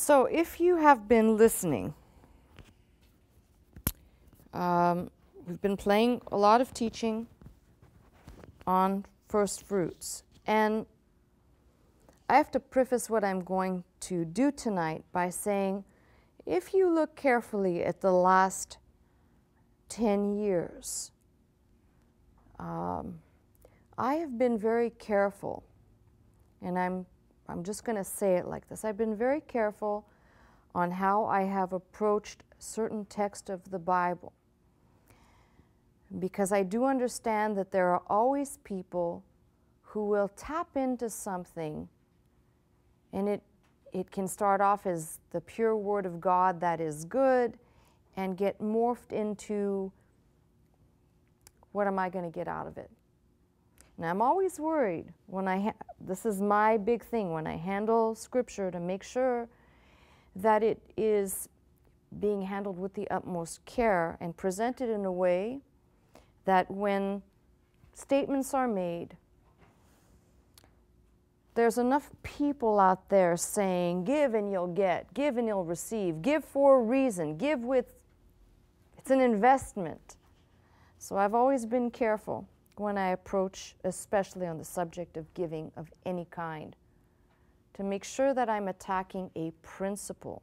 So if you have been listening, we've been playing a lot of teaching on first fruits. And I have to preface what I'm going to do tonight by saying, if you look carefully at the last 10 years, I have been very careful, and I'm just going to say it like this. I've been very careful on how I have approached certain texts of the Bible, because I do understand that there are always people who will tap into something, and it can start off as the pure Word of God that is good and get morphed into, what am I going to get out of it? Now, I'm always worried when this is my big thing, when I handle Scripture, to make sure that it is being handled with the utmost care and presented in a way that when statements are made, there's enough people out there saying, give and you'll get, give and you'll receive, give for a reason, give with, it's an investment. So I've always been careful when I approach, especially on the subject of giving of any kind, to make sure that I'm attacking a principle.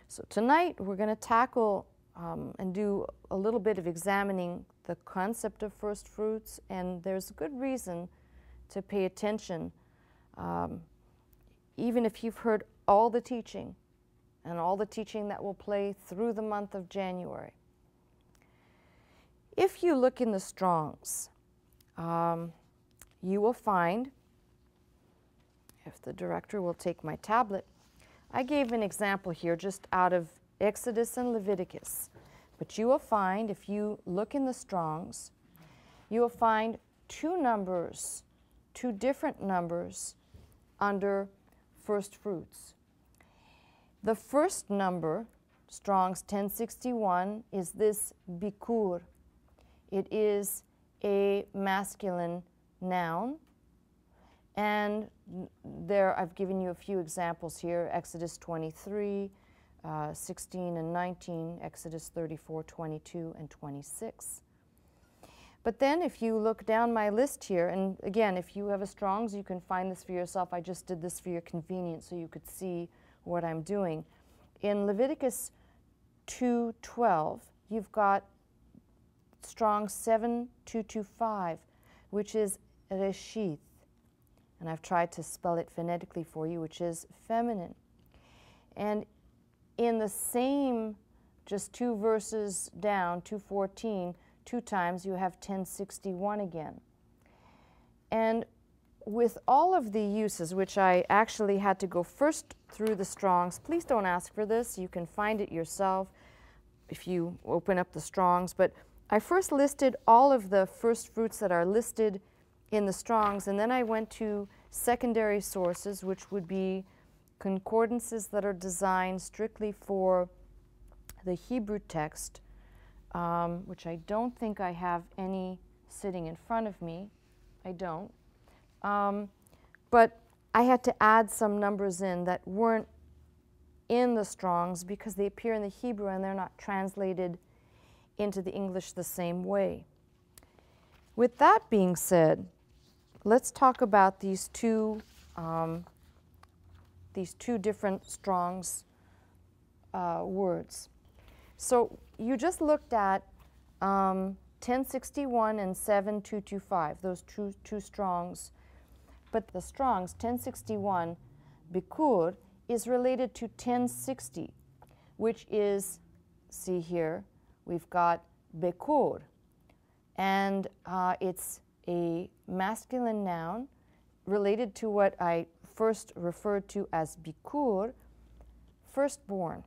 So tonight we're going to tackle and do a little bit of examining the concept of first fruits, and there's a good reason to pay attention, even if you've heard all the teaching and all the teaching that will play through the month of January. If you look in the Strongs, you will find, if the director will take my tablet, I gave an example here just out of Exodus and Leviticus, but you will find, if you look in the Strongs, you will find two different numbers under first fruits. The first number, Strong's 1061, is this bik-koor. It is a masculine noun, and there I've given you a few examples here: Exodus 23, 16 and 19, Exodus 34, 22 and 26. But then if you look down my list here, and again, if you have a Strong's, you can find this for yourself. I just did this for your convenience so you could see what I'm doing. In Leviticus 2:12, you've got Strong's 7225, which is reh-sheeth. And I've tried to spell it phonetically for you, which is feminine. And in the same, just two verses down, 214, two times, you have 1061 again. And with all of the uses, which I actually had to go first through the Strongs, please don't ask for this. You can find it yourself if you open up the Strongs. But I first listed all of the first fruits that are listed in the Strongs, and then I went to secondary sources, which would be concordances that are designed strictly for the Hebrew text, which I don't think I have any sitting in front of me. I don't. But I had to add some numbers in that weren't in the Strongs because they appear in the Hebrew and they're not translated into the English the same way. With that being said, let's talk about these two different Strong's words. So you just looked at 1061 and 7225, those two Strongs. But the Strong's 1061, bik-koor, is related to 1060, which is, see here, we've got bik-koor, and it's a masculine noun related to what I first referred to as bik-koor, firstborn.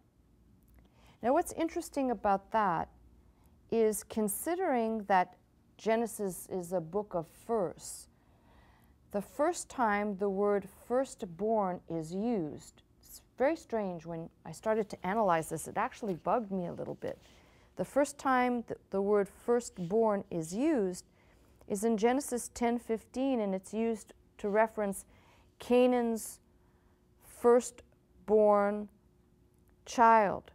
Now what's interesting about that is, considering that Genesis is a book of firsts, the first time the word firstborn is used, it's very strange. When I started to analyze this, it actually bugged me a little bit. The first time the word firstborn is used is in Genesis 10:15, and it's used to reference Canaan's first firstborn child,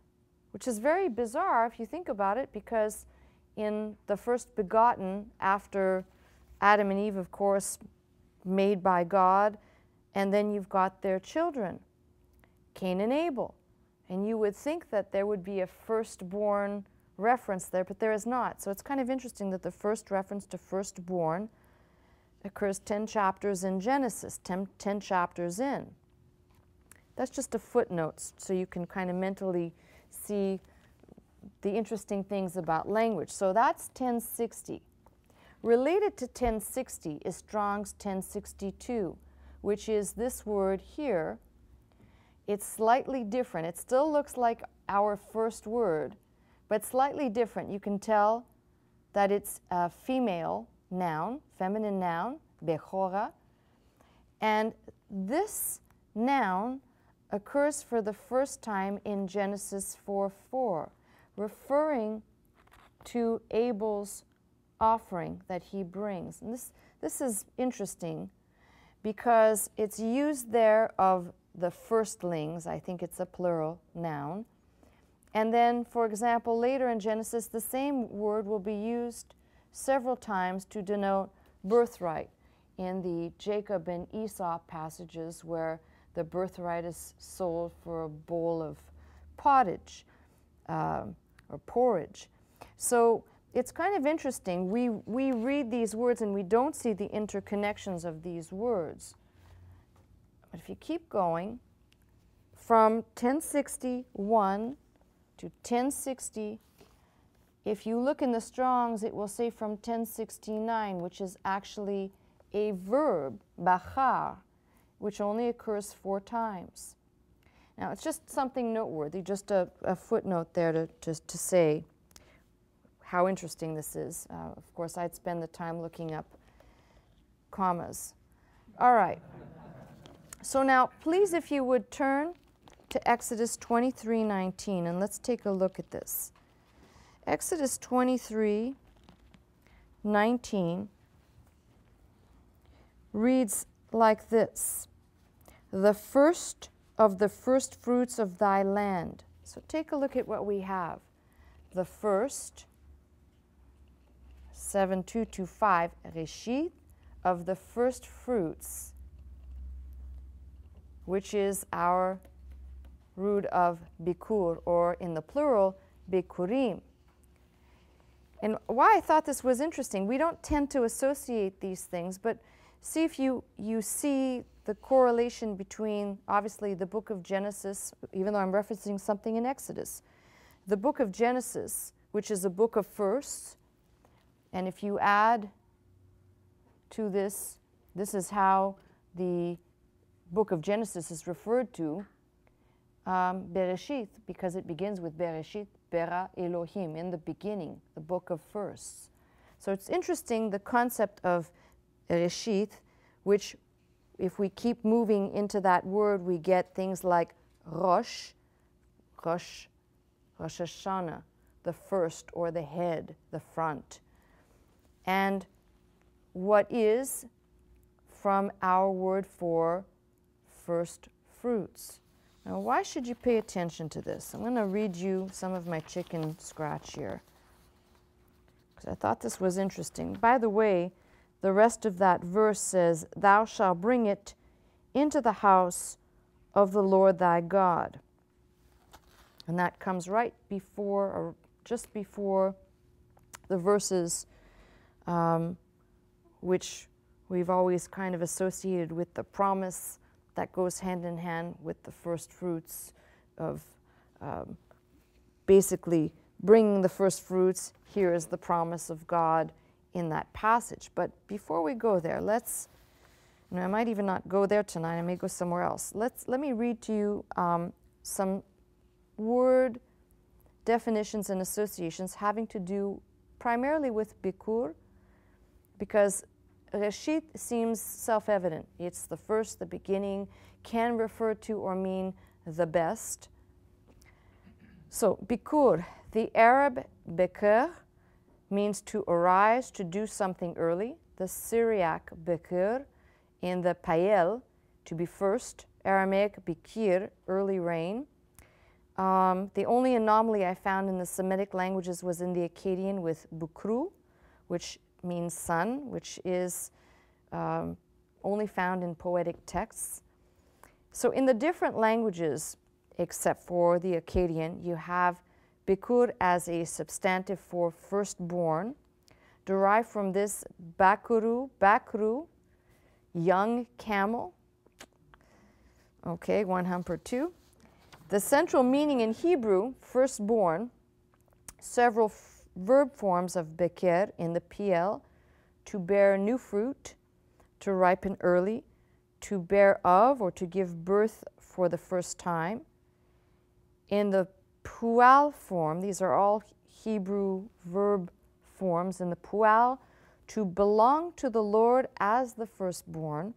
which is very bizarre if you think about it, because in the first begotten, after Adam and Eve, of course, made by God, and then you've got their children, Cain and Abel. And you would think that there would be a firstborn reference there, but there is not. So it's kind of interesting that the first reference to firstborn occurs 10 chapters in Genesis, 10 chapters in. That's just a footnote, so you can kind of mentally see the interesting things about language. So that's 1060. Related to 1060 is Strong's 1062, which is this word here. It's slightly different. It still looks like our first word, but slightly different. You can tell that it's a female noun, feminine noun, bek-koor, and this noun occurs for the first time in Genesis 4:4, referring to Abel's offering that he brings. And this is interesting because it's used there of the firstlings. I think it's a plural noun. And then, for example, later in Genesis, the same word will be used several times to denote birthright in the Jacob and Esau passages where the birthright is sold for a bowl of pottage or porridge. So it's kind of interesting. We read these words and we don't see the interconnections of these words. But if you keep going, from 1061 to 1060, if you look in the Strongs, it will say from 1069, which is actually a verb, bachar, which only occurs 4 times. Now, it's just something noteworthy, just a footnote there to say how interesting this is. Of course, I'd spend the time looking up commas. All right. So now, please, if you would turn to Exodus 23:19, and let's take a look at this. Exodus 23:19 reads like this: the first of the first fruits of thy land. So take a look at what we have. The first, 7:2-5, reh-sheeth, of the first fruits, which is our root of bik-koor, or in the plural, bikurim. And why I thought this was interesting, we don't tend to associate these things, but see if you see the correlation between, obviously, the book of Genesis, even though I'm referencing something in Exodus. The book of Genesis, which is a book of firsts, and if you add to this, this is how the book of Genesis is referred to, Bereshith, because it begins with Bereshith, Bera Elohim, in the beginning, the book of firsts. So it's interesting, the concept of reh-sheeth, which if we keep moving into that word, we get things like Rosh Hashanah, the first or the head, the front. And what is from our word for first fruits. Now, why should you pay attention to this? I'm going to read you some of my chicken scratch here, because I thought this was interesting. By the way, the rest of that verse says, thou shalt bring it into the house of the Lord thy God. And that comes right before, or just before, the verses which we've always kind of associated with the promise that goes hand in hand with the first fruits of basically bringing the first fruits. Here is the promise of God in that passage. But before we go there, let's, I might even not go there tonight, I may go somewhere else. Let me read to you some word definitions and associations having to do primarily with bik-koor, because reh-sheeth seems self-evident. It's the first, the beginning, can refer to or mean the best. So, bik-koor, the Arab bik-koor means to arise, to do something early. The Syriac bik-koor in the Payel, to be first, Aramaic bik-koor, early rain. The only anomaly I found in the Semitic languages was in the Akkadian with bukru, which means sun, which is only found in poetic texts. So in the different languages, except for the Akkadian, you have bik-koor as a substantive for firstborn, derived from this bakuru, bakru, young camel. Okay, one hump or two. The central meaning in Hebrew, firstborn, several verb forms of beker in the PL, to bear new fruit, to ripen early, to bear of or to give birth for the first time. In the pual form, these are all Hebrew verb forms. In the pual, to belong to the Lord as the firstborn.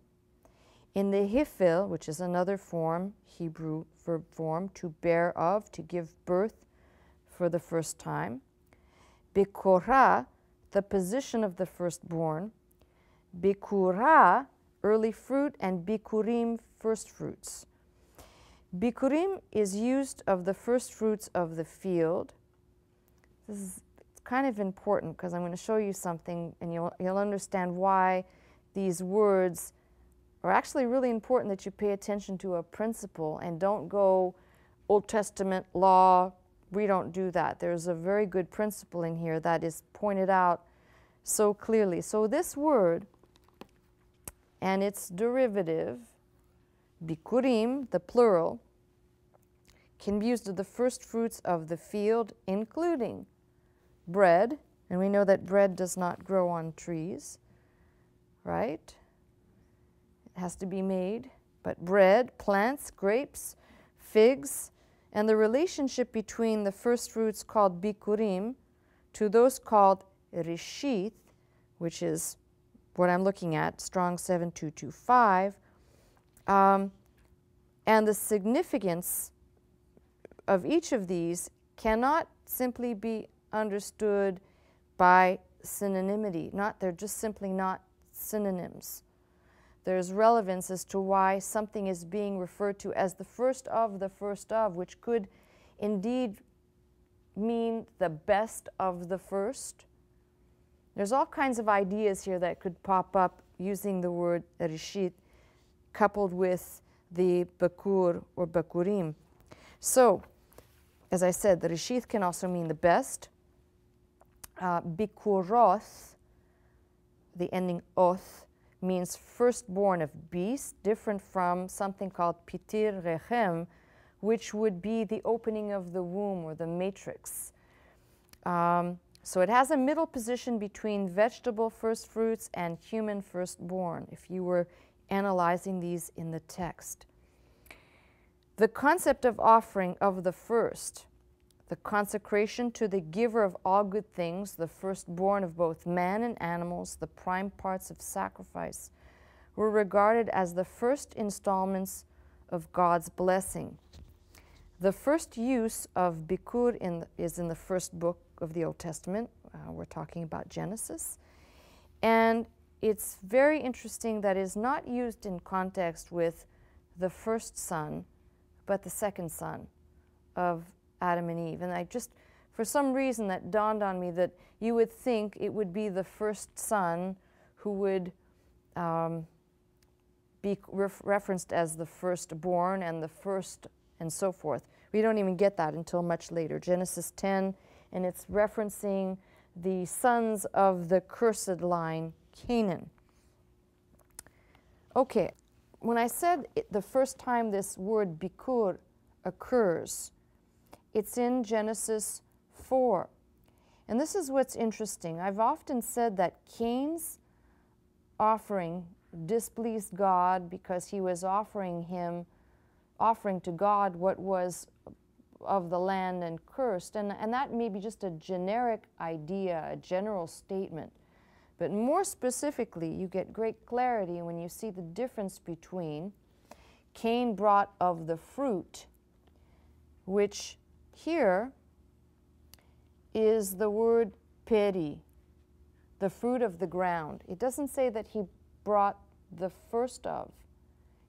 In the hifil, which is another form, Hebrew verb form, to bear of, to give birth for the first time. Bik-koor, the position of the firstborn. Bik-koor, early fruit, and bikurim, firstfruits. Bikurim is used of the firstfruits of the field. This is kind of important because I'm going to show you something and you'll understand why these words are actually really important, that you pay attention to a principle and don't go Old Testament law. We don't do that. There's a very good principle in here that is pointed out so clearly. So this word and its derivative, bikurim, the plural, can be used of the first fruits of the field, including bread, and we know that bread does not grow on trees, right? It has to be made, but bread, plants, grapes, figs, and the relationship between the first fruits called bikurim to those called reh-sheeth, which is what I'm looking at, Strong 7225, and the significance of each of these cannot simply be understood by synonymity. They're just simply not synonyms. There's relevance as to why something is being referred to as the first of, which could indeed mean the best of the first. There's all kinds of ideas here that could pop up using the word reh-sheeth coupled with the bik-koor or bikurim. So, as I said, the reh-sheeth can also mean the best. Bik-kooroth, the ending oth, means firstborn of beast, different from something called pitir rechem, which would be the opening of the womb or the matrix. So it has a middle position between vegetable firstfruits and human firstborn, if you were analyzing these in the text. The concept of offering of the first, the consecration to the giver of all good things, the firstborn of both man and animals, the prime parts of sacrifice, were regarded as the first installments of God's blessing. The first use of bik-koor is in the first book of the Old Testament. We're talking about Genesis. And it's very interesting that it is not used in context with the first son, but the second son of Adam and Eve. And I just, for some reason, that dawned on me that you would think it would be the first son who would be referenced as the firstborn and the first and so forth. We don't even get that until much later. Genesis 10, and it's referencing the sons of the cursed line, Canaan. Okay, when I said the first time this word bik-koor occurs, it's in Genesis 4. And this is what's interesting. I've often said that Cain's offering displeased God because he was offering to God what was of the land and cursed. And that may be just a generic idea, a general statement. But more specifically, you get great clarity when you see the difference between Cain brought of the fruit, which here is the word peri, the fruit of the ground. It doesn't say that he brought the first of.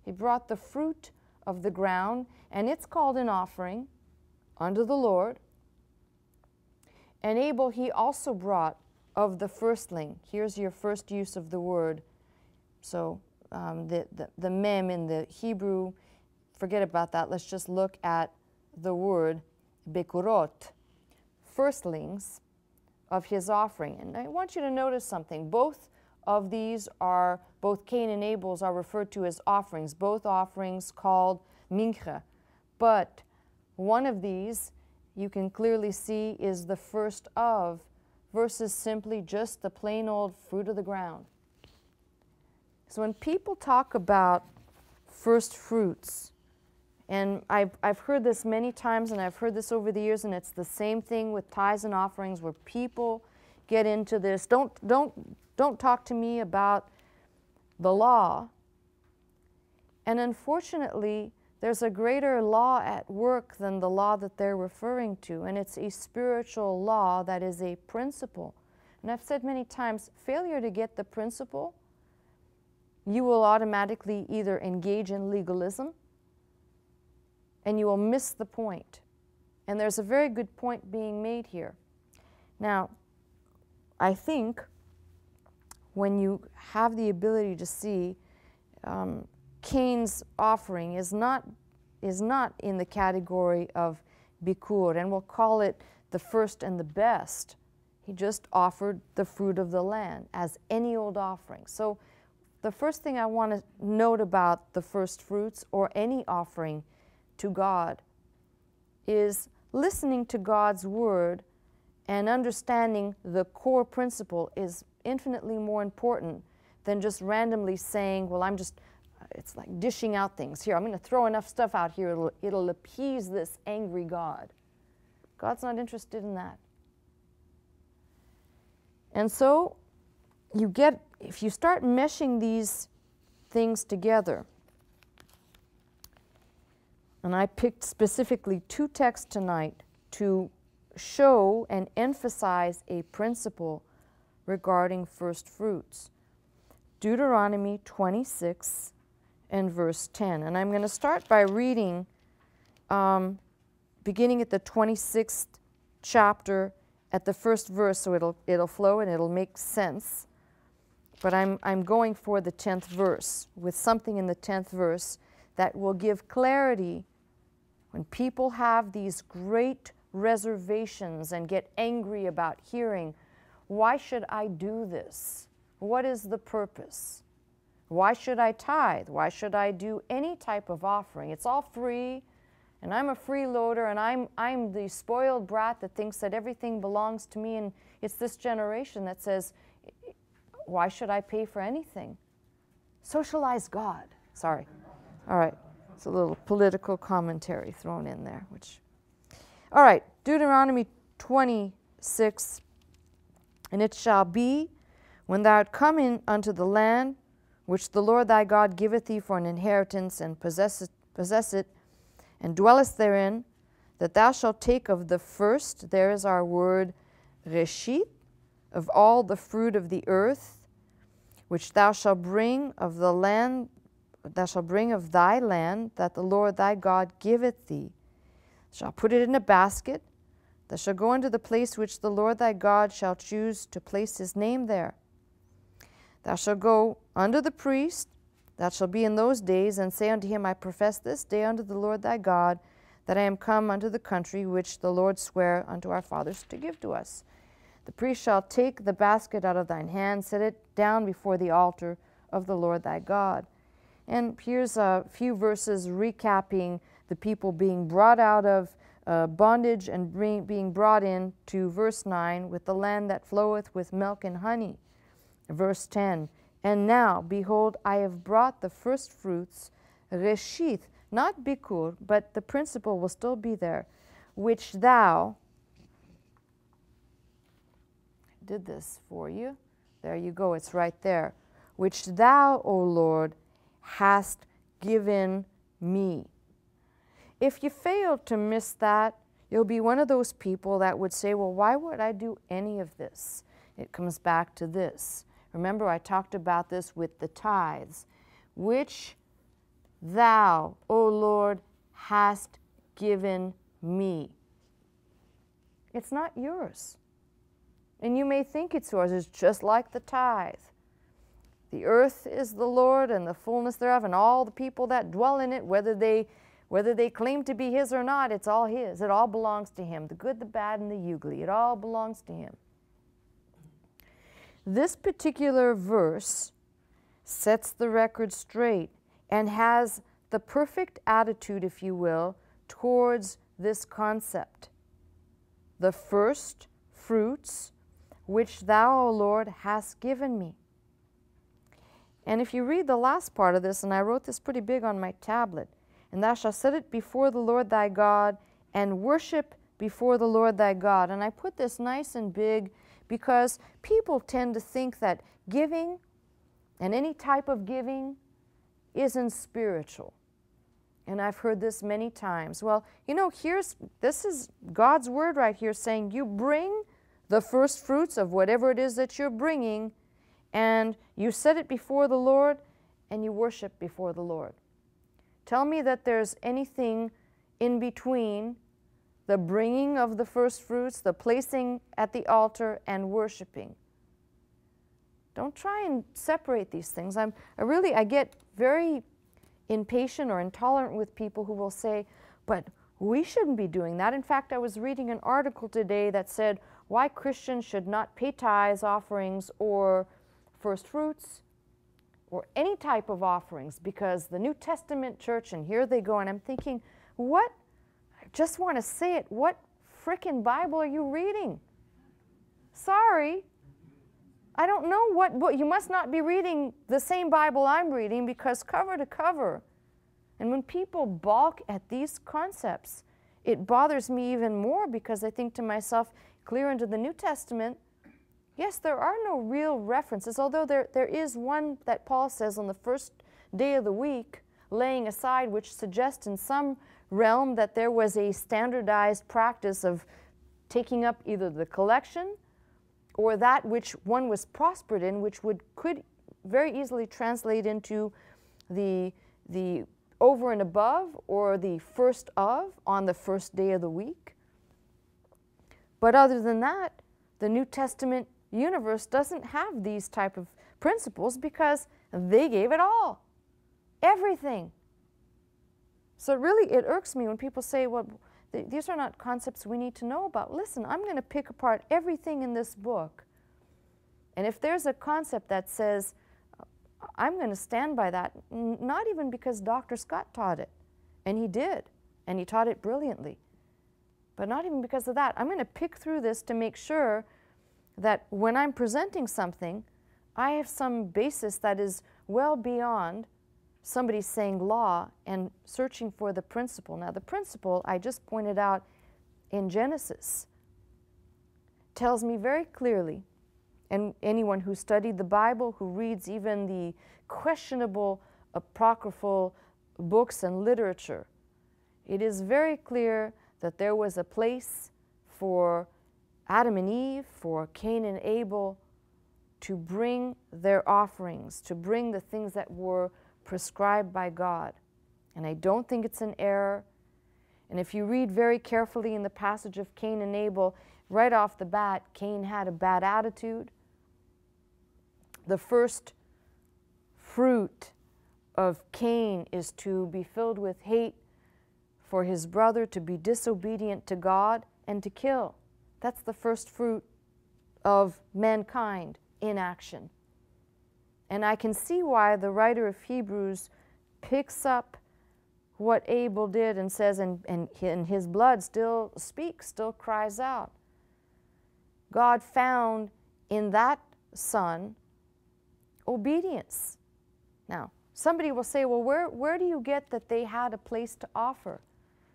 He brought the fruit of the ground, and it's called an offering unto the Lord. And Abel he also brought of the firstling. Here's your first use of the word. So the mem in the Hebrew, forget about that. Let's just look at the word bik-koorot, firstlings of his offering. And I want you to notice something. Both of these are, both Cain and Abel's are referred to as offerings, both offerings called mincha. But one of these you can clearly see is the first of versus simply just the plain old fruit of the ground. So when people talk about first fruits, and I've heard this many times, and I've heard this over the years, and it's the same thing with tithes and offerings where people get into this. Don't talk to me about the law. And unfortunately, there's a greater law at work than the law that they're referring to, and it's a spiritual law that is a principle. And I've said many times, failure to get the principle, you will automatically either engage in legalism and you will miss the point. And there's a very good point being made here. Now, I think when you have the ability to see Cain's offering is not in the category of bik-koor, and we'll call it the first and the best. He just offered the fruit of the land as any old offering. So the first thing I want to note about the first fruits or any offering to God is listening to God's word and understanding the core principle is infinitely more important than just randomly saying, well, it's like dishing out things. Here, I'm going to throw enough stuff out here, it'll appease this angry God. God's not interested in that. And so if you start meshing these things together, and I picked specifically 2 texts tonight to show and emphasize a principle regarding first fruits. Deuteronomy 26 and verse 10. And I'm going to start by reading beginning at the 26th chapter at the first verse, so it'll flow and it'll make sense. But I'm going for the 10th verse, with something in the 10th verse that will give clarity when people have these great reservations and get angry about hearing, why should I do this? What is the purpose? Why should I tithe? Why should I do any type of offering? It's all free, and I'm a freeloader, and I'm the spoiled brat that thinks that everything belongs to me, and it's this generation that says, why should I pay for anything? Socialize God. Sorry. All right. It's a little political commentary thrown in there. All right. Deuteronomy 26. And it shall be, when thou art come in unto the land, which the Lord thy God giveth thee for an inheritance, and possess it, and dwellest therein, that thou shalt take of the first, there is our word, reh-sheeth, of all the fruit of the earth, which thou shalt bring of the land, thou shalt bring of thy land, that the Lord thy God giveth thee. Shall put it in a basket. Thou shalt go unto the place which the Lord thy God shall choose to place his name there. Thou shalt go unto the priest, that shall be in those days, and say unto him, I profess this day unto the Lord thy God, that I am come unto the country which the Lord sware unto our fathers to give to us. The priest shall take the basket out of thine hand, set it down before the altar of the Lord thy God. And here's a few verses recapping the people being brought out of bondage and being brought in to verse 9, with the land that floweth with milk and honey. Verse 10, and now, behold, I have brought the first fruits, reh-sheeth, not bik-koor, but the principle will still be there, which thou, I did this for you, there you go, it's right there, which thou, O Lord, hast given me. If you fail to miss that, you'll be one of those people that would say, well, why would I do any of this? It comes back to this. Remember, I talked about this with the tithes. Which thou, O Lord, hast given me. It's not yours. And you may think it's yours. It's just like the tithe. The earth is the Lord and the fullness thereof, and all the people that dwell in it, whether they claim to be His or not, it's all His. It all belongs to Him. The good, the bad, and the ugly. It all belongs to Him. This particular verse sets the record straight and has the perfect attitude, if you will, towards this concept. The first fruits which thou, O Lord, hast given me. And if you read the last part of this, and I wrote this pretty big on my tablet, and thou shalt set it before the Lord thy God, and worship before the Lord thy God. And I put this nice and big because people tend to think that giving, and any type of giving, isn't spiritual. And I've heard this many times. Well, you know, this is God's word right here saying you bring the first fruits of whatever it is that you're bringing, and you set it before the Lord, and you worship before the Lord. Tell me that there's anything in between the bringing of the first fruits, the placing at the altar, and worshiping. Don't try and separate these things. I get very impatient or intolerant with people who will say, but we shouldn't be doing that. In fact, I was reading an article today that said why Christians should not pay tithes, offerings, or first fruits, or any type of offerings, because the New Testament church, and here they go, and I'm thinking, what? I just want to say it. What frickin' Bible are you reading? Sorry. I don't know what you must not be reading the same Bible I'm reading, because cover to cover. And when people balk at these concepts, it bothers me even more, because I think to myself, clear into the New Testament, yes, there are no real references, although there is one that Paul says on the first day of the week, laying aside, which suggests in some realm that there was a standardized practice of taking up either the collection or that which one was prospered in, which could very easily translate into the over and above, or the first of on the first day of the week. But other than that, the New Testament universe doesn't have these type of principles, because they gave it all, everything. So really it irks me when people say, well, these are not concepts we need to know about. Listen, I'm going to pick apart everything in this book. And if there's a concept that says, I'm going to stand by that, not even because Dr. Scott taught it, and he did, and he taught it brilliantly, but not even because of that. I'm going to pick through this to make sure that when I'm presenting something, I have some basis that is well beyond somebody saying law and searching for the principle. Now, the principle I just pointed out in Genesis tells me very clearly, and anyone who studied the Bible, who reads even the questionable apocryphal books and literature, it is very clear that there was a place for Adam and Eve, for Cain and Abel, to bring their offerings, to bring the things that were prescribed by God. And I don't think it's an error. And if you read very carefully in the passage of Cain and Abel, right off the bat, Cain had a bad attitude. The first fruit of Cain is to be filled with hate for his brother, to be disobedient to God, and to kill. That's the first fruit of mankind in action. And I can see why the writer of Hebrews picks up what Abel did and says, and his blood still speaks, still cries out. God found in that son obedience. Now, somebody will say, well, where do you get that they had a place to offer?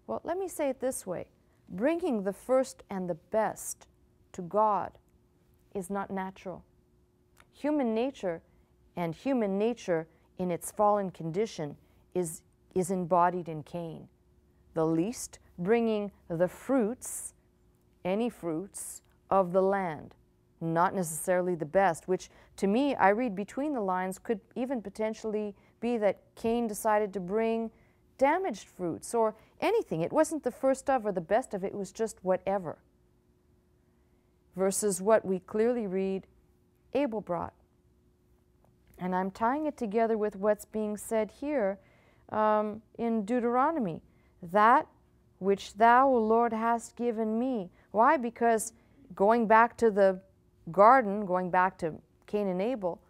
Well, let me say it this way. Bringing the first and the best to God is not natural. Human nature, and human nature in its fallen condition, is embodied in Cain. The least bringing the fruits, any fruits, of the land. not necessarily the best, which to me, I read between the lines, could even potentially be that Cain decided to bring damaged fruits or anything. It wasn't the first of or the best of, it was just whatever. Versus what we clearly read Abel brought. And I'm tying it together with what's being said here in Deuteronomy. That which thou, O Lord, hast given me. Why? Because going back to the garden, going back to Cain and Abel,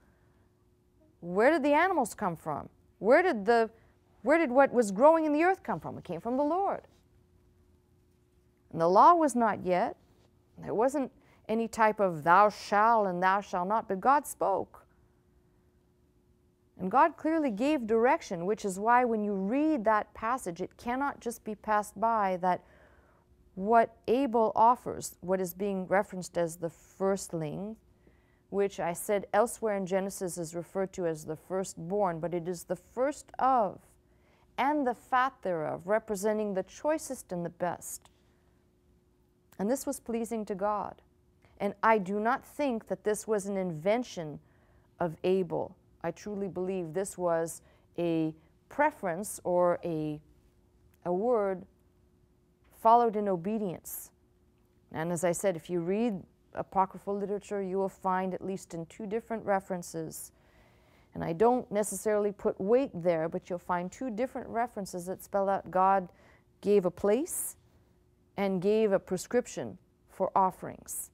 where did the animals come from? Where did what was growing in the earth come from? It came from the Lord. And the law was not yet. There wasn't any type of thou shalt and thou shalt not, but God spoke. And God clearly gave direction, which is why when you read that passage, it cannot just be passed by that what Abel offers, what is being referenced as the firstling, which I said elsewhere in Genesis is referred to as the firstborn, but it is the first of, and the fat thereof, representing the choicest and the best. And this was pleasing to God. And I do not think that this was an invention of Abel. I truly believe this was a preference or a word followed in obedience. And as I said, if you read apocryphal literature, you will find at least in 2 different references, and I don't necessarily put weight there, but you'll find 2 different references that spell out God gave a place and gave a prescription for offerings.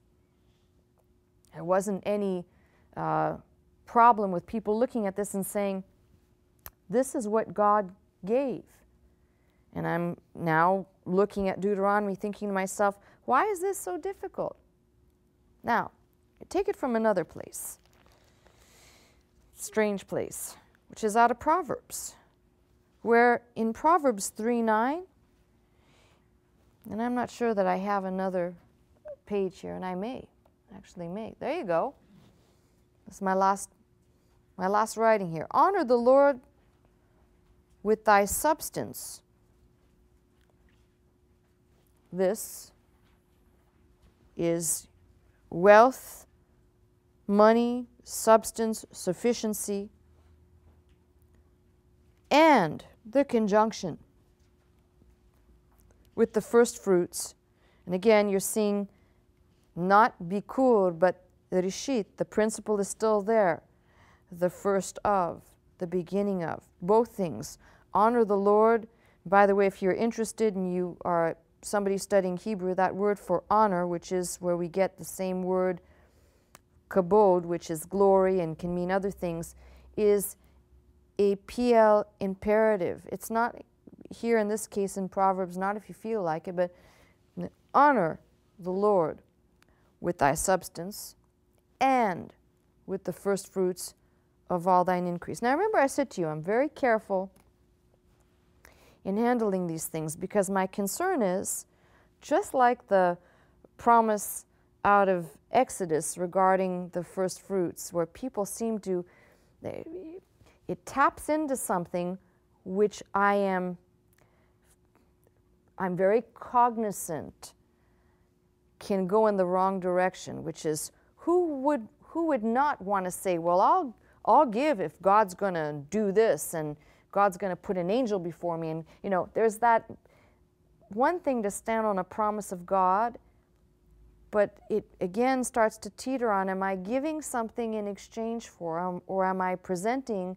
There wasn't any problem with people looking at this and saying, this is what God gave. And I'm now looking at Deuteronomy thinking to myself, why is this so difficult? Now, take it from another place, strange place, which is out of Proverbs, where in Proverbs 3:9, and I'm not sure that I have another page here, and I may, actually may. There you go. That's my last writing here. Honor the Lord with thy substance. This is wealth, money, substance, sufficiency, and the conjunction with the first fruits. And again, you're seeing not bik-koor, but reh-sheeth. The principle is still there. The first of, the beginning of, both things. Honor the Lord. By the way, if you're interested and you are somebody studying Hebrew, that word for honor, which is where we get the same word kabod, which is glory and can mean other things, is a PL imperative. It's not here in this case in Proverbs, not if you feel like it, but honor the Lord with thy substance and with the first fruits of all thine increase. Now remember I said to you, I'm very careful in handling these things because my concern is, just like the promise out of Exodus regarding the first fruits, where people seem to, it taps into something which I'm very cognizant can go in the wrong direction, which is who would not want to say, well, I'll give if God's going to do this and God's going to put an angel before me. And, you know, there's that one thing to stand on a promise of God, but it again starts to teeter on, am I giving something in exchange for, or am I presenting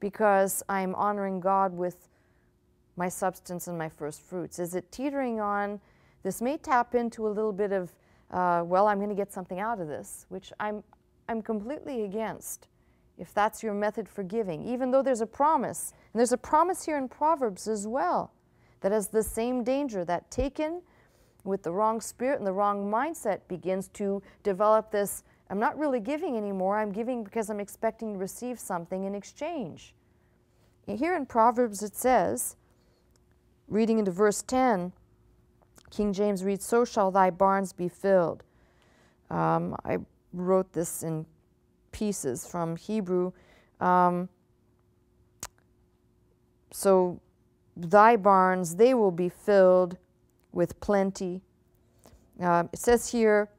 because I'm honoring God with my substance and my first fruits? Is it teetering on, this may tap into a little bit of, well, I'm going to get something out of this, which I'm completely against. If that's your method for giving, even though there's a promise, and there's a promise here in Proverbs as well, that has the same danger, that taken with the wrong spirit and the wrong mindset begins to develop this, I'm not really giving anymore, I'm giving because I'm expecting to receive something in exchange. Here in Proverbs it says, reading into verse 10, King James reads, so shall thy barns be filled. I wrote this in pieces from Hebrew. So thy barns, they will be filled with plenty. It says here,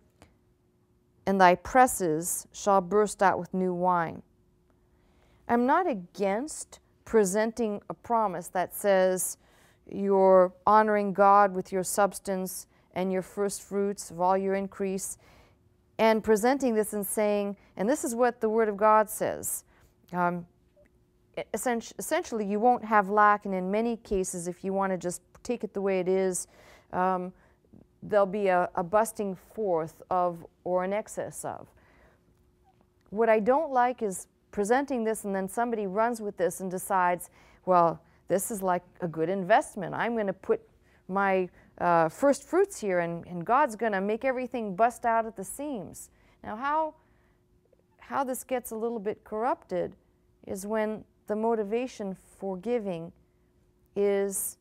and thy presses shall burst out with new wine. I'm not against presenting a promise that says you're honoring God with your substance and your first fruits of all your increase, and presenting this and saying, and this is what the Word of God says, essentially you won't have lack, and in many cases, if you want to just take it the way it is, there'll be a busting forth of or an excess of. What I don't like is presenting this and then somebody runs with this and decides, well, this is like a good investment. I'm going to put my first fruits here, and God's going to make everything bust out at the seams. Now, how this gets a little bit corrupted is when the motivation for giving is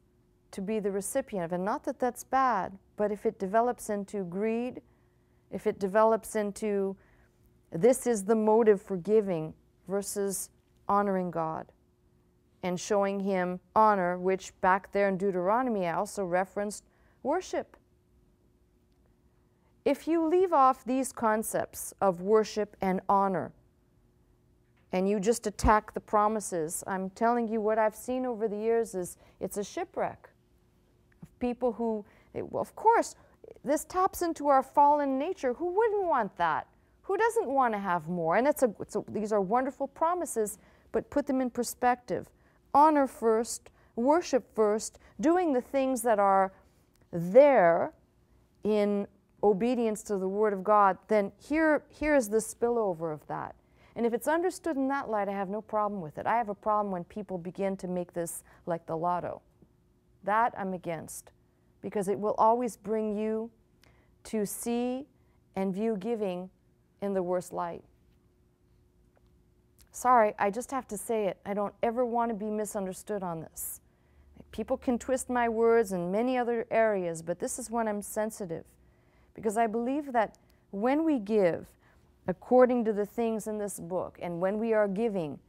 to be the recipient of it. And not that that's bad, but if it develops into greed, if it develops into this is the motive for giving versus honoring God and showing Him honor, which back there in Deuteronomy I also referenced worship. If you leave off these concepts of worship and honor and you just attack the promises, I'm telling you what I've seen over the years is it's a shipwreck of people who, well, of course, this taps into our fallen nature. Who wouldn't want that? Who doesn't want to have more? And these are wonderful promises, but put them in perspective. Honor first, worship first, doing the things that are there in obedience to the Word of God, then here is the spillover of that. And if it's understood in that light, I have no problem with it. I have a problem when people begin to make this like the lotto. That I'm against, because it will always bring you to see and view giving in the worst light. Sorry, I just have to say it. I don't ever want to be misunderstood on this. People can twist my words in many other areas, but this is when I'm sensitive, because I believe that when we give according to the things in this book, and when we are giving,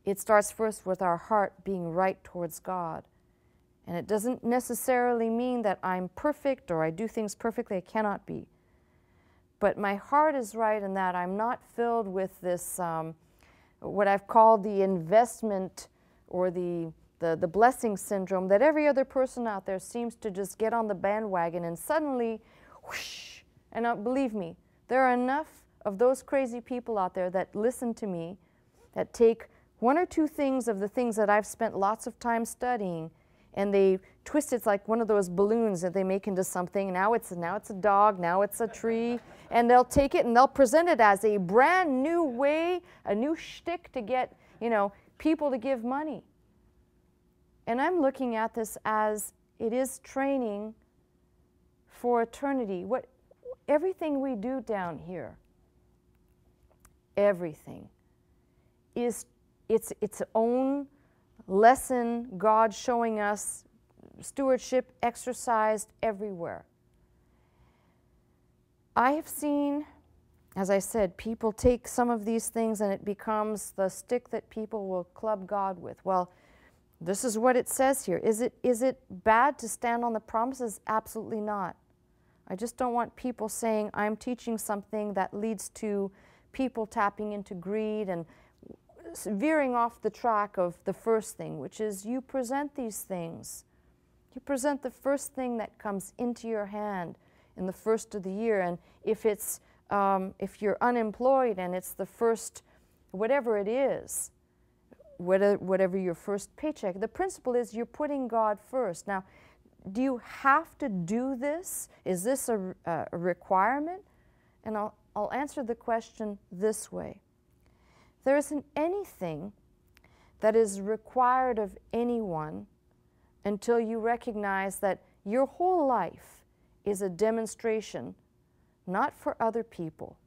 it starts first with our heart being right towards God. And it doesn't necessarily mean that I'm perfect or I do things perfectly. I cannot be. But my heart is right in that I'm not filled with this, what I've called the investment or the blessing syndrome that every other person out there seems to just get on the bandwagon and suddenly, whoosh. And believe me, there are enough of those crazy people out there that listen to me, that take one or two things of the things that I've spent lots of time studying, and they twist it like one of those balloons that they make into something. Now it's a dog, now it's a tree, and they'll take it and they'll present it as a brand new way, a new shtick to get, people to give money. And I'm looking at this as it is training for eternity. Everything we do down here, everything is its own lesson, God showing us stewardship exercised everywhere. I have seen, as I said, people take some of these things and it becomes the stick that people will club God with. Well, this is what it says here. Is it bad to stand on the promises? Absolutely not. I just don't want people saying I'm teaching something that leads to people tapping into greed and veering off the track of the first thing, which is you present these things. You present the first thing that comes into your hand in the first of the year. And if it's if you're unemployed and it's the first, whatever it is, whatever your first paycheck, the principle is you're putting God first. Now, do you have to do this? Is this a requirement? And I'll answer the question this way. There isn't anything that is required of anyone until you recognize that your whole life is a demonstration, not for other people,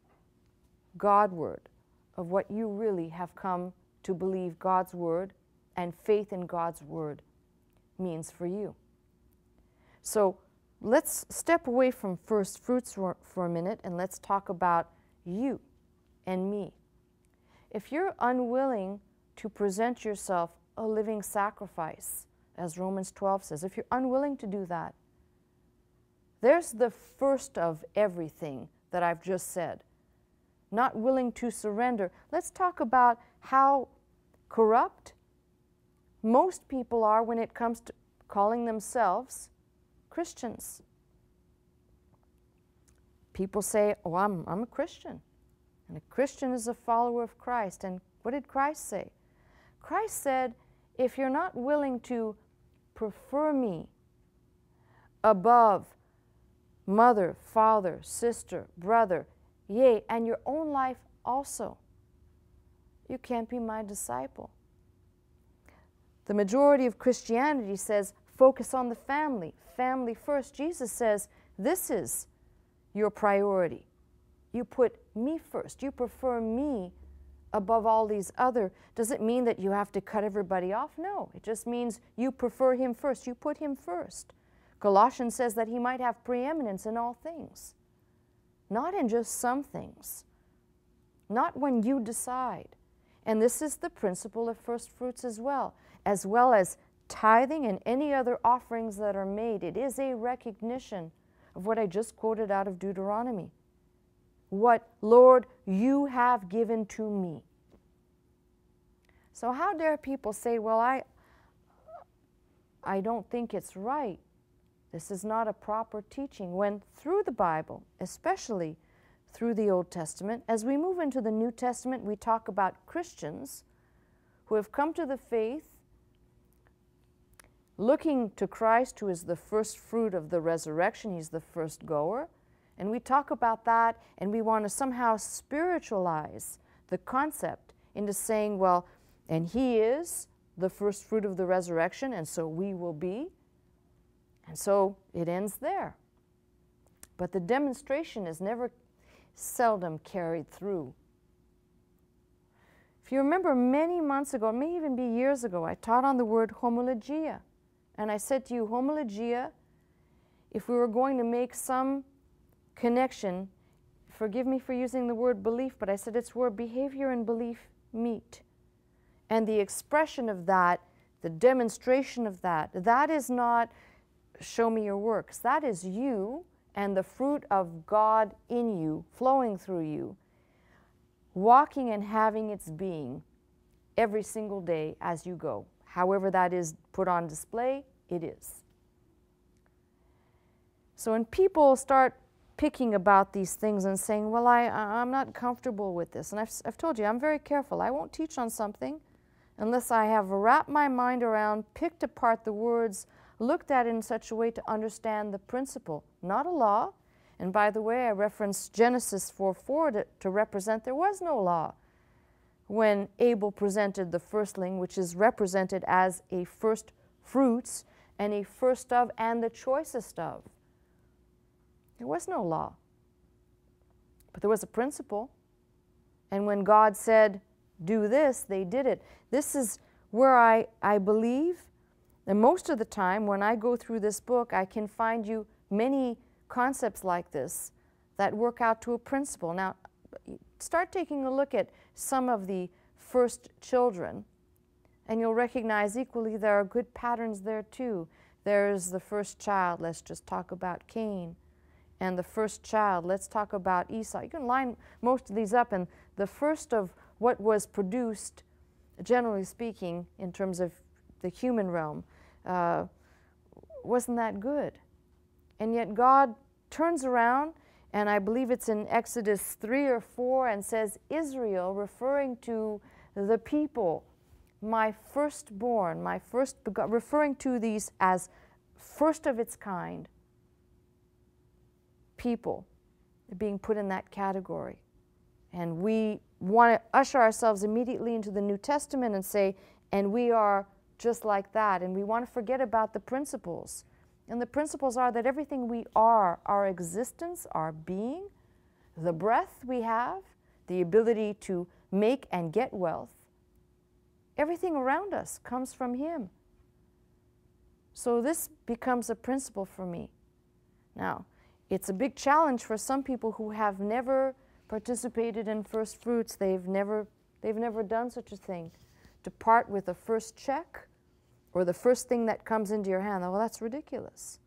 Godward, of what you really have come to believe God's Word and faith in God's Word means for you. So let's step away from first fruits for a minute and let's talk about you and me. If you're unwilling to present yourself a living sacrifice, as Romans 12 says, if you're unwilling to do that, there's the first of everything that I've just said. not willing to surrender. Let's talk about how corrupt most people are when it comes to calling themselves Christians. People say, oh, I'm a Christian. And a Christian is a follower of Christ. And what did Christ say? Christ said, if you're not willing to prefer me above mother, father, sister, brother, yea, and your own life also, you can't be my disciple. The majority of Christianity says, focus on the family, family first. Jesus says, this is your priority. You put me first. You prefer me above all these other. Does it mean that you have to cut everybody off? No. It just means you prefer him first. You put him first. Colossians says that he might have preeminence in all things, not in just some things, not when you decide. And this is the principle of first fruits as well as tithing and any other offerings that are made. It is a recognition of what I just quoted out of Deuteronomy. What, Lord, you have given to me. So how dare people say, well, I don't think it's right. This is not a proper teaching, when through the Bible, especially through the Old Testament, as we move into the New Testament, we talk about Christians who have come to the faith looking to Christ, who is the first fruit of the resurrection. He's the first goer. And we talk about that, and we want to somehow spiritualize the concept into saying, well, and he is the first fruit of the resurrection, and so we will be. And so it ends there. But the demonstration is seldom carried through. If you remember, many months ago, it may even be years ago, I taught on the word homologia. And I said to you, homologia, if we were going to make some connection, forgive me for using the word belief, but I said it's where behavior and belief meet. And the expression of that, the demonstration of that, that is not show me your works. That is you and the fruit of God in you, flowing through you, walking and having its being every single day as you go. However that is put on display, it is. So when people start picking about these things and saying, well, I'm not comfortable with this, and I've told you, I'm very careful. I won't teach on something unless I have wrapped my mind around, picked apart the words, looked at it in such a way to understand the principle, not a law. And by the way, I referenced Genesis 4:4 to represent there was no law when Abel presented the firstling, which is represented as a first fruits and a first of and the choicest of. There was no law, but there was a principle. And when God said, do this, they did it. This is where I believe, and most of the time when I go through this book, I can find you many concepts like this that work out to a principle. Now, start taking a look at some of the first children, and you'll recognize equally there are good patterns there too. There's the first child, let's just talk about Cain. And the first child, let's talk about Esau. You can line most of these up, and the first of what was produced, generally speaking, in terms of the human realm, wasn't that good. And yet God turns around, and I believe it's in Exodus 3 or 4, and says, Israel, referring to the people, my firstborn, my first begotten, referring to these as first of its kind people being put in that category. And we want to usher ourselves immediately into the New Testament and say, and we are just like that. And we want to forget about the principles. And the principles are that everything we are, our existence, our being, the breath we have, the ability to make and get wealth, everything around us comes from Him. So this becomes a principle for me. Now, it's a big challenge for some people who have never participated in first fruits. They've never done such a thing. To part with the first check or the first thing that comes into your hand, well, that's ridiculous.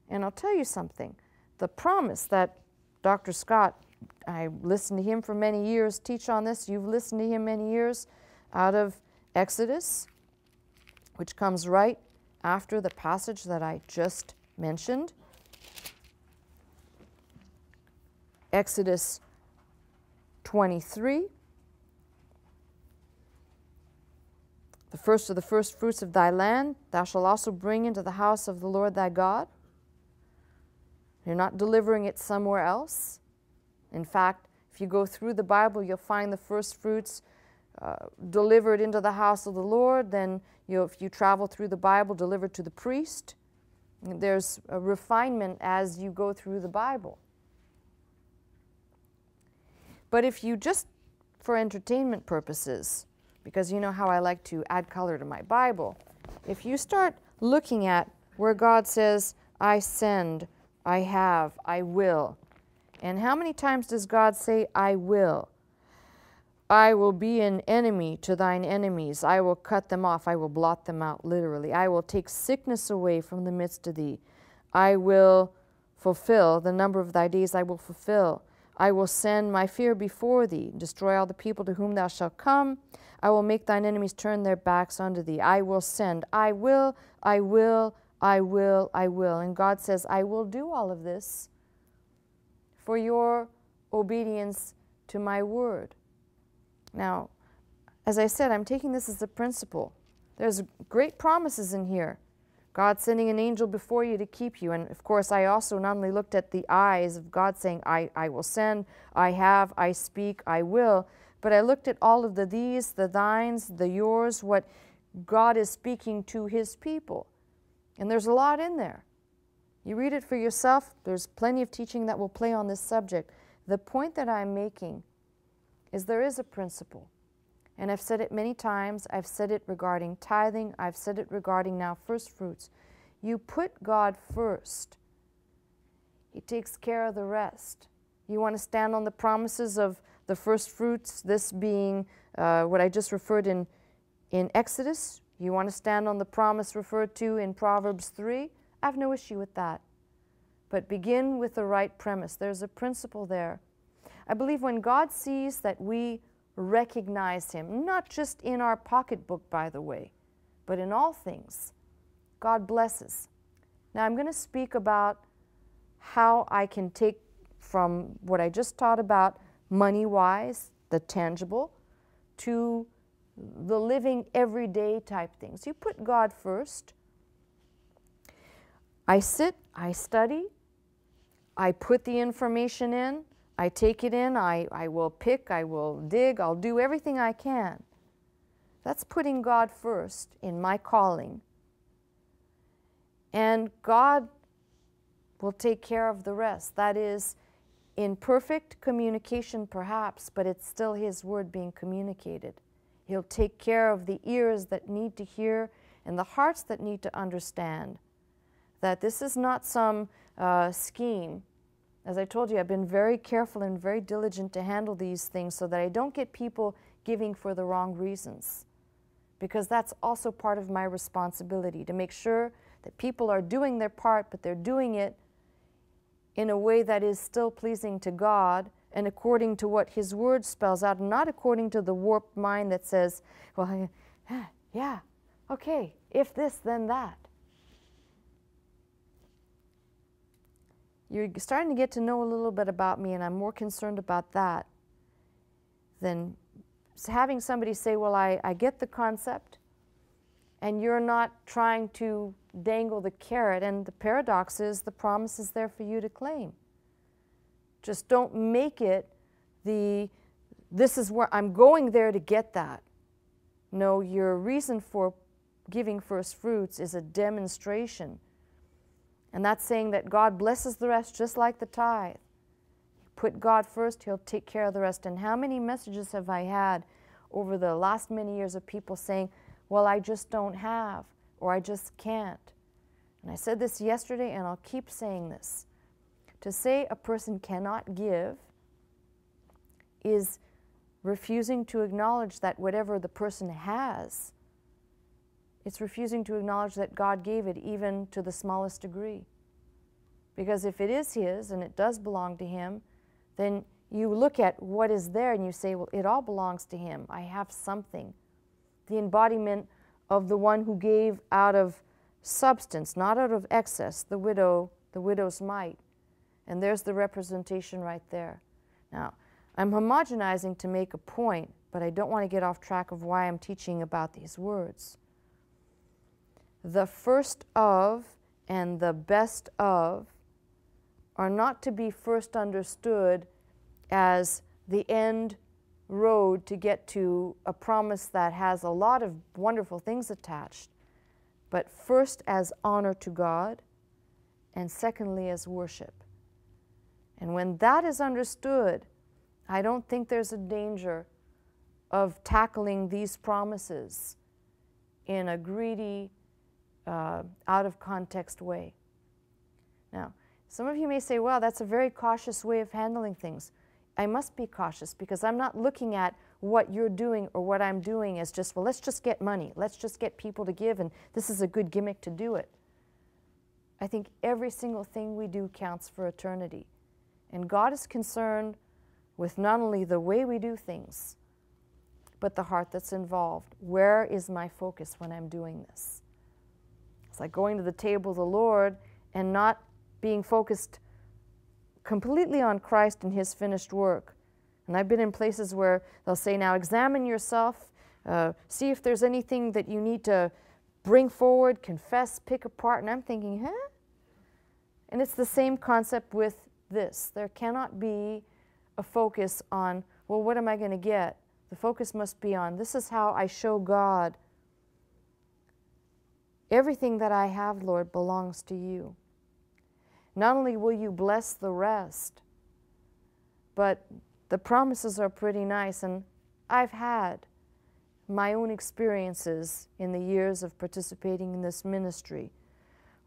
And I'll tell you something. The promise that Dr. Scott I listened to him for many years teach on this. You've listened to him many years out of Exodus, which comes right after the passage that I just mentioned. Exodus 23. The first of the first fruits of thy land thou shalt also bring into the house of the Lord thy God. You're not delivering it somewhere else. In fact, if you go through the Bible, you'll find the first fruits delivered into the house of the Lord. Then if you travel through the Bible, delivered to the priest. There's a refinement as you go through the Bible. But if you just, for entertainment purposes, because you know how I like to add color to my Bible, if you start looking at where God says, I send, I have, I will, and how many times does God say, I will? I will be an enemy to thine enemies. I will cut them off. I will blot them out, literally. I will take sickness away from the midst of thee. I will fulfill the number of thy days. I will fulfill. I will send my fear before thee, destroy all the people to whom thou shalt come. I will make thine enemies turn their backs unto thee. I will send. I will, I will, I will, I will. And God says, I will do all of this for your obedience to my word. Now, as I said, I'm taking this as a principle. There's great promises in here. God sending an angel before you to keep you. And of course, I also not only looked at the eyes of God saying, I will send, I have, I speak, I will, but I looked at all of the these, the thines, the yours, what God is speaking to his people. And there's a lot in there. You read it for yourself. There's plenty of teaching that will play on this subject. The point that I'm making is there is a principle. And I've said it many times. I've said it regarding tithing. I've said it regarding now first fruits. You put God first. He takes care of the rest. You want to stand on the promises of the first fruits, this being what I just referred in Exodus. You want to stand on the promise referred to in Proverbs 3. I have no issue with that. But begin with the right premise. There's a principle there. I believe when God sees that we recognize him, not just in our pocketbook, by the way, but in all things, God blesses. Now I'm going to speak about how I can take from what I just taught about money-wise, the tangible, to the living everyday type things. You put God first. I sit, I study, I put the information in, I take it in, I will pick, I will dig, I'll do everything I can. That's putting God first in my calling. And God will take care of the rest. That is, in perfect communication perhaps, but it's still his word being communicated. He'll take care of the ears that need to hear and the hearts that need to understand that this is not some scheme. As I told you, I've been very careful and very diligent to handle these things so that I don't get people giving for the wrong reasons, because that's also part of my responsibility, to make sure that people are doing their part, but they're doing it in a way that is still pleasing to God and according to what his word spells out, and not according to the warped mind that says, well, yeah, okay, if this, then that. You're starting to get to know a little bit about me, and I'm more concerned about that than having somebody say, well, I get the concept, and you're not trying to dangle the carrot. And the paradox is the promise is there for you to claim. Just don't make it this is where I'm going there to get that. No, your reason for giving first fruits is a demonstration. And that's saying that God blesses the rest just like the tithe. Put God first, he'll take care of the rest. And how many messages have I had over the last many years of people saying, well, I just don't have, or I just can't. And I said this yesterday, and I'll keep saying this. To say a person cannot give is refusing to acknowledge that whatever the person has, it's refusing to acknowledge that God gave it even to the smallest degree. Because if it is his and it does belong to him, then you look at what is there and you say, well, it all belongs to him. I have something. The embodiment of the one who gave out of substance, not out of excess, the widow's mite. And there's the representation right there. Now, I'm homogenizing to make a point, but I don't want to get off track of why I'm teaching about these words. The first of and the best of are not to be first understood as the end road to get to a promise that has a lot of wonderful things attached, but first as honor to God, and secondly as worship. And when that is understood, I don't think there's a danger of tackling these promises in a greedy, out of context way. Now, some of you may say, well, that's a very cautious way of handling things. I must be cautious because I'm not looking at what you're doing or what I'm doing as just, well, let's just get money. Let's just get people to give, and this is a good gimmick to do it. I think every single thing we do counts for eternity. And God is concerned with not only the way we do things, but the heart that's involved. Where is my focus when I'm doing this? It's like going to the table of the Lord and not being focused completely on Christ and his finished work. And I've been in places where they'll say, now examine yourself, see if there's anything that you need to bring forward, confess, pick apart. And I'm thinking, huh? And it's the same concept with this. There cannot be a focus on, well, what am I going to get? The focus must be on, this is how I show God. Everything that I have, Lord, belongs to you. Not only will you bless the rest, but the promises are pretty nice. And I've had my own experiences in the years of participating in this ministry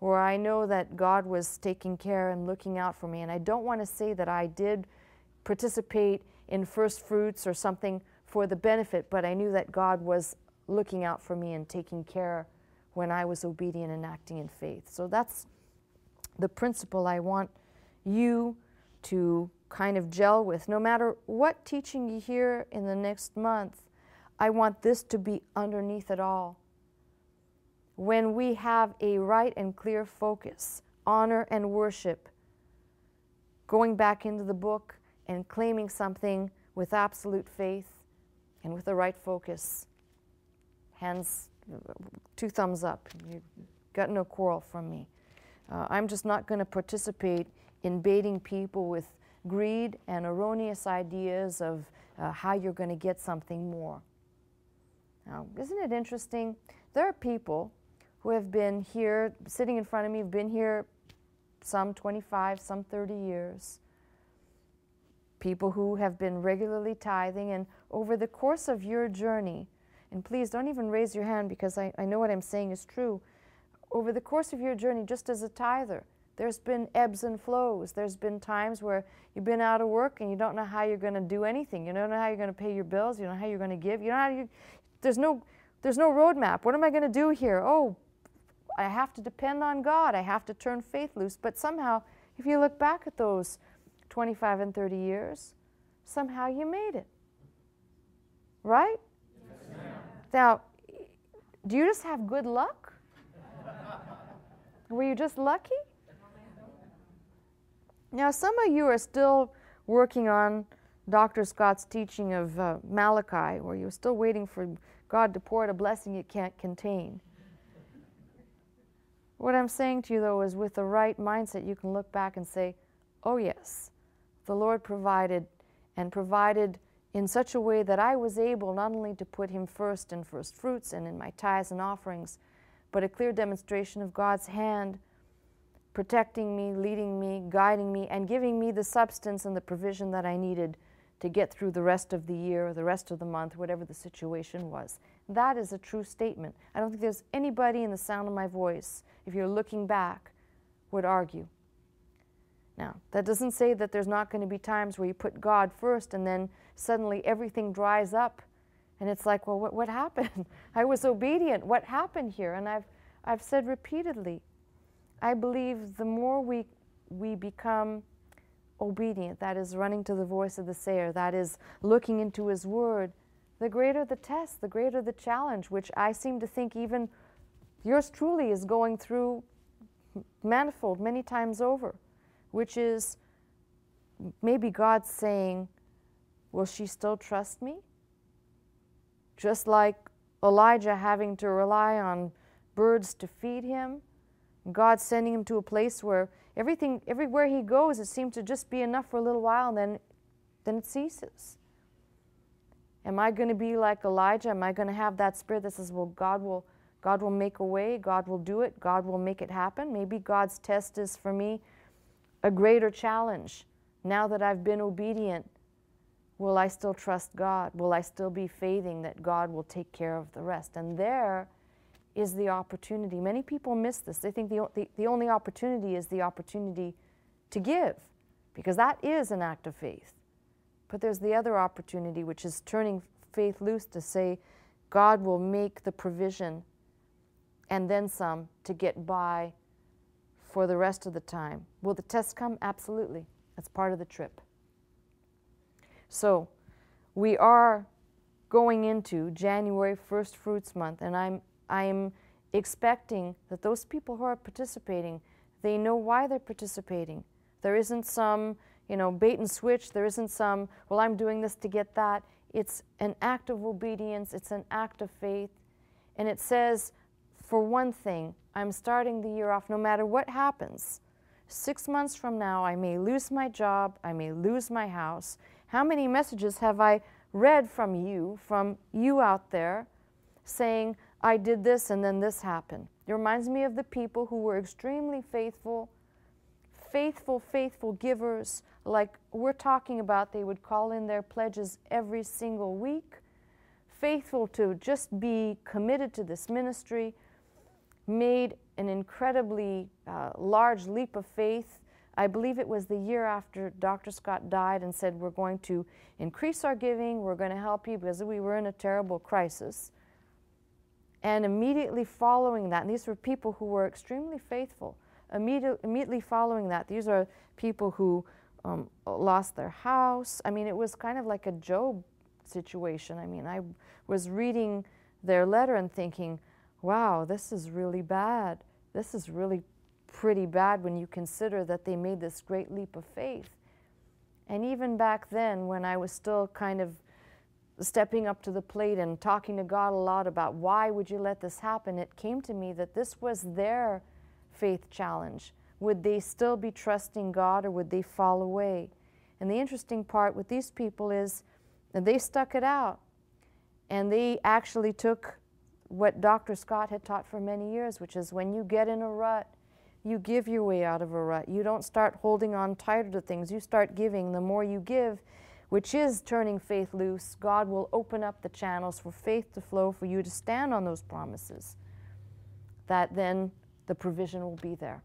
where I know that God was taking care and looking out for me. And I don't want to say that I did participate in Firstfruits or something for the benefit, but I knew that God was looking out for me and taking care when I was obedient and acting in faith. So that's the principle I want you to kind of gel with. No matter what teaching you hear in the next month, I want this to be underneath it all. When we have a right and clear focus, honor and worship, going back into the book and claiming something with absolute faith and with the right focus, hands, 2 thumbs up. You got no quarrel from me. I'm just not going to participate in baiting people with greed and erroneous ideas of how you're going to get something more. Now, isn't it interesting? There are people who have been here, sitting in front of me, have been here some 25, some 30 years. People who have been regularly tithing, and over the course of your journey, and please don't even raise your hand because I know what I'm saying is true. Over the course of your journey, just as a tither, there's been ebbs and flows. There's been times where you've been out of work and you don't know how you're going to do anything. You don't know how you're going to pay your bills. You don't know how you're going to give. You know how there's no roadmap. What am I going to do here? Oh, I have to depend on God. I have to turn faith loose. But somehow, if you look back at those 25 and 30 years, somehow you made it. Right? Yes, ma'am. Now, do you just have good luck? Were you just lucky? Now, some of you are still working on Dr. Scott's teaching of Malachi, where you're still waiting for God to pour out a blessing it can't contain. What I'm saying to you, though, is with the right mindset, you can look back and say, oh, yes, the Lord provided, and provided in such a way that I was able not only to put him first in first fruits and in my tithes and offerings, but a clear demonstration of God's hand protecting me, leading me, guiding me, and giving me the substance and the provision that I needed to get through the rest of the year or the rest of the month, whatever the situation was. That is a true statement. I don't think there's anybody in the sound of my voice, if you're looking back, would argue. Now, that doesn't say that there's not going to be times where you put God first and then suddenly everything dries up and it's like, well, what happened? I was obedient. What happened here? And I've said repeatedly, I believe the more we become obedient, that is running to the voice of the sayer, that is looking into his word, the greater the test, the greater the challenge, which I seem to think even yours truly is going through manifold, many times over, which is maybe God saying, will she still trust me? Just like Elijah having to rely on birds to feed him, God sending him to a place where everywhere he goes, it seemed to just be enough for a little while, and then it ceases. Am I going to be like Elijah? Am I going to have that spirit that says, well, God will make a way, God will do it, God will make it happen? Maybe God's test is for me a greater challenge. Now that I've been obedient, will I still trust God? Will I still be faithing that God will take care of the rest? And there is the opportunity. Many people miss this. They think the only opportunity is the opportunity to give, because that is an act of faith. But there's the other opportunity, which is turning faith loose to say, God will make the provision and then some to get by for the rest of the time. Will the test come? Absolutely. That's part of the trip. So we are going into January Firstfruits month, and I'm expecting that those people who are participating, they know why they're participating. There isn't some, bait and switch. There isn't some, well, I'm doing this to get that. It's an act of obedience. It's an act of faith. And it says, for one thing, I'm starting the year off no matter what happens. 6 months from now, I may lose my job. I may lose my house. How many messages have I read from you out there, saying, I did this and then this happened? It reminds me of the people who were extremely faithful givers, like we're talking about. They would call in their pledges every single week, faithful to just be committed to this ministry, made an incredibly large leap of faith. I believe it was the year after Dr. Scott died, and said, we're going to increase our giving, we're going to help you, because we were in a terrible crisis. And immediately following that, and these were people who were extremely faithful, immediately following that, these are people who lost their house. I mean, it was kind of like a Job situation. I mean, I was reading their letter and thinking, wow, this is really bad. This is really pretty bad when you consider that they made this great leap of faith. And even back then, when I was still kind of stepping up to the plate and talking to God a lot about why would you let this happen, it came to me that this was their faith challenge. Would they still be trusting God, or would they fall away? And the interesting part with these people is that they stuck it out, and they actually took what Dr. Scott had taught for many years, which is when you get in a rut, you give your way out of a rut. You don't start holding on tighter to things. You start giving. The more you give, which is turning faith loose, God will open up the channels for faith to flow, for you to stand on those promises, that then the provision will be there.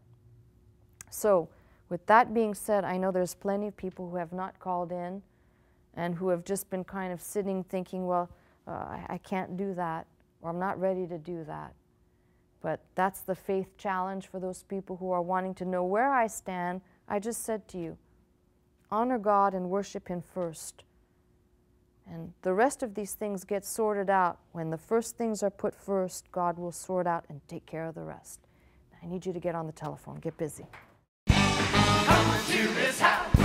So with that being said, I know there's plenty of people who have not called in and who have just been kind of sitting thinking, well, I can't do that, or I'm not ready to do that. But that's the faith challenge for those people who are wanting to know where I stand. I just said to you, honor God and worship Him first. And the rest of these things get sorted out. When the first things are put first, God will sort out and take care of the rest. I need you to get on the telephone. Get busy. Come to His house.